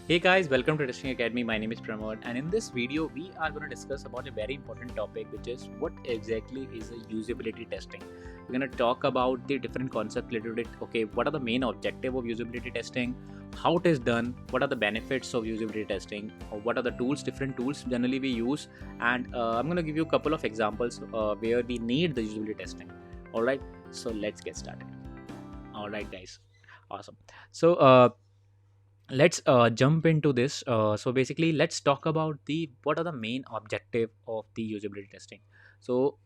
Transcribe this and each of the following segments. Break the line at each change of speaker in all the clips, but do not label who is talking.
Hey guys, welcome to Testing Academy. My name is Pramod, and in this video, we are going to discuss about a very important topic, which is what exactly is a usability testing. We're going to talk about the different concepts related to it. Okay, what are the main objective of usability testing, how it is done, what are the benefits of usability testing, or what are the tools, different tools generally we use, and I'm going to give you a couple of examples where we need the usability testing. All right, so let's get started. All right, guys, awesome. So let's jump into this. So basically, let's talk about the what are the main objective of the usability testing. So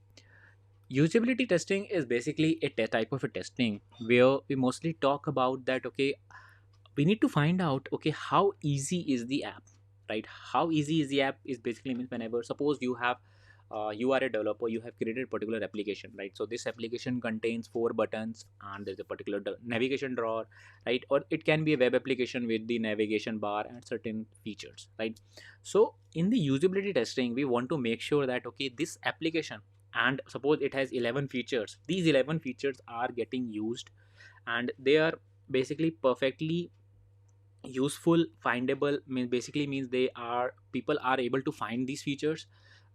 usability testing is basically a type of a testing where we mostly talk about that. Okay, we need to find out, okay, how easy is the app, right? How easy is the app is basically means whenever suppose you have you are a developer, you have created a particular application, right? So this application contains four buttons and there's a particular navigation drawer, right? Or it can be a web application with the navigation bar and certain features, right? So in the usability testing, we want to make sure that, okay, this application, and suppose it has 11 features, these 11 features are getting used and they are basically perfectly useful, findable, means basically means they are people are able to find these features,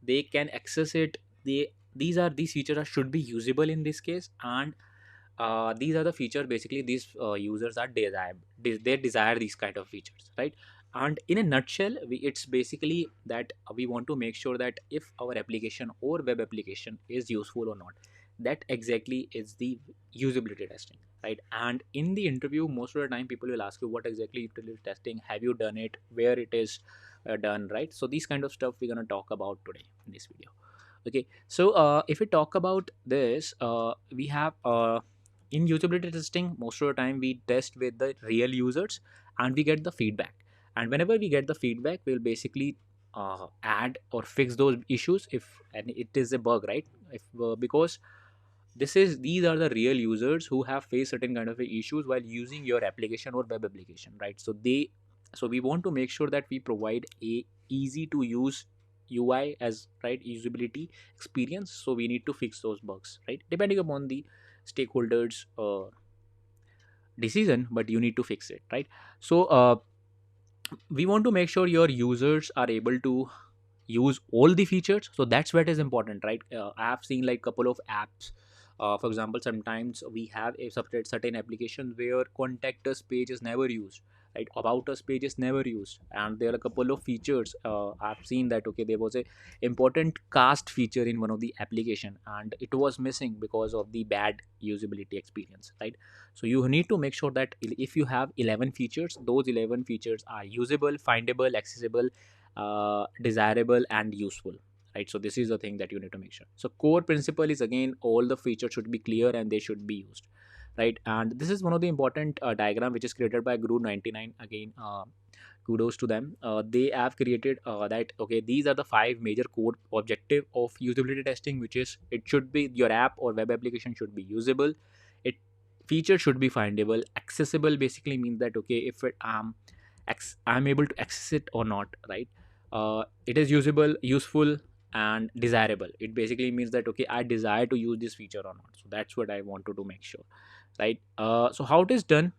they can access it, these features should be usable in this case, and these are the features basically these users are they desire these kind of features, right? And in a nutshell, it's basically that we want to make sure that if our application or web application is useful or not, that exactly is the usability testing, right? And in the interview, most of the time people will ask you what exactly utility testing, have you done it, where it is done, right? So these kind of stuff we're going to talk about today in this video. Okay, so if we talk about this, we have in usability testing, most of the time we test with the real users and we get the feedback. And whenever we get the feedback, we'll basically add or fix those issues if and it is a bug, right? If because these are the real users who have faced certain kind of issues while using your application or web application, right? So we want to make sure that we provide a easy to use UI as right usability experience. So we need to fix those bugs, right? Depending upon the stakeholders decision, but you need to fix it, right? So we want to make sure your users are able to use all the features, so that's what is important, right? I have seen like couple of apps, for example, sometimes we have a separate certain application where contact us page is never used, right? About us page is never used, and there are a couple of features. I've seen that, okay, there was a important cast feature in one of the application and it was missing because of the bad usability experience, right? So you need to make sure that if you have 11 features, those 11 features are usable, findable, accessible, desirable and useful, right? So this is the thing that you need to make sure. So core principle is again all the features should be clear and they should be used, right? And this is one of the important diagram which is created by guru 99 again. Kudos to them. They have created that, okay, these are the five major core objective of usability testing, which is it should be your app or web application should be usable, it feature should be findable, accessible basically means that, okay, if I'm able to access it or not, right? It is usable, useful and desirable, it basically means that, okay, I desire to use this feature or not. So that's what I wanted to make sure, right? So how it is done,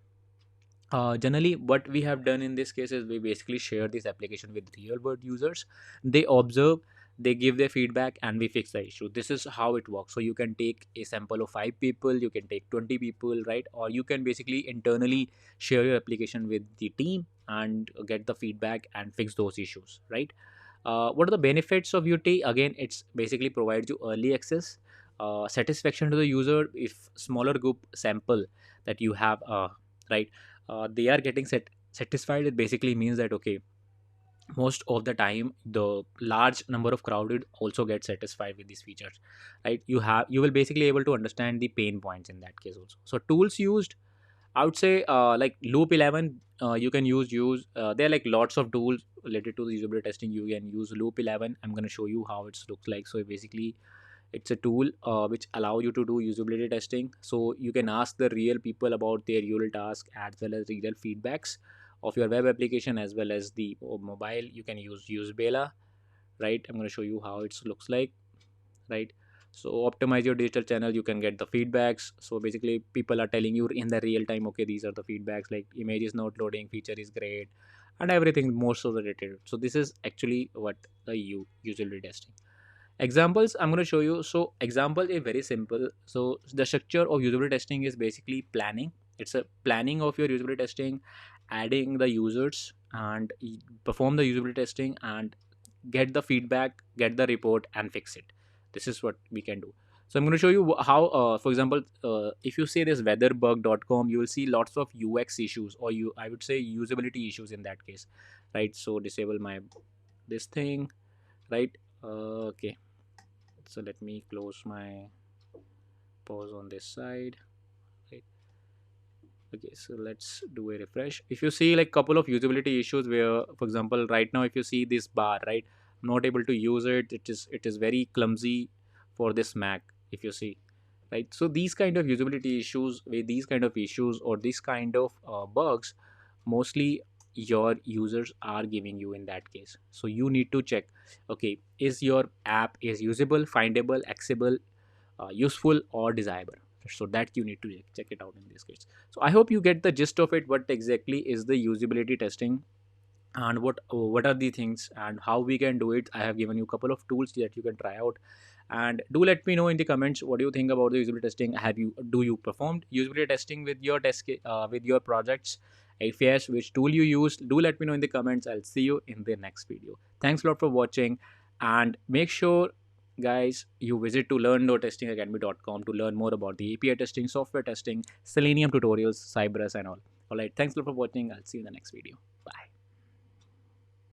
generally what we have done in this case is we basically share this application with real world users, they observe, they give their feedback and we fix the issue. This is how it works. So you can take a sample of 5 people, you can take 20 people, right? Or you can basically internally share your application with the team and get the feedback and fix those issues, right? What are the benefits of UT? Again, it's basically provides you early access, satisfaction to the user. If smaller group sample that you have, right, they are getting satisfied, it basically means that, okay, most of the time the large number of crowded also get satisfied with these features, right? You will basically able to understand the pain points in that case also. So tools used, I would say, like loop 11, you can use there are like lots of tools related to the usability testing. You can use loop 11, I'm going to show you how it looks like. So basically it's a tool which allow you to do usability testing. So you can ask the real people about their usual task as well as real feedbacks of your web application as well as the mobile. You can use Bela, right? I'm going to show you how it looks like, right? So optimize your digital channel, you can get the feedbacks. So basically people are telling you in the real time, okay, these are the feedbacks, like image is not loading, feature is great, and everything most of the data. So this is actually what the usability testing. Examples I'm going to show you. So example is very simple. So the structure of usability testing is basically planning. It's a planning of your usability testing, adding the users and perform the usability testing and get the feedback, get the report and fix it. This is what we can do. So I'm going to show you how, for example, if you say this weatherbug.com, you will see lots of UX issues, or I would say usability issues in that case, right? So disable my this thing, right? Okay, so let me close my pause on this side, right? Okay, so let's do a refresh. If you see like couple of usability issues where, for example, right now if you see this bar, right, I'm not able to use it. It is very clumsy for this Mac, if you see, right? So these kind of usability issues, with these kind of issues or this kind of bugs, mostly your users are giving you in that case. So you need to check, okay, is your app is usable, findable, accessible, useful or desirable. So that you need to check it out in this case. So I hope you get the gist of it, what exactly is the usability testing and what are the things and how we can do it. I have given you a couple of tools that you can try out, and do let me know in the comments what do you think about the usability testing. Do you performed usability testing with your with your projects? If yes, which tool you used, do let me know in the comments. I'll see you in the next video. Thanks a lot for watching, and make sure guys you visit to learn.testingacademy.com to learn more about the API testing, software testing, Selenium tutorials, Cypress and all. All right, thanks a lot for watching. I'll see you in the next video.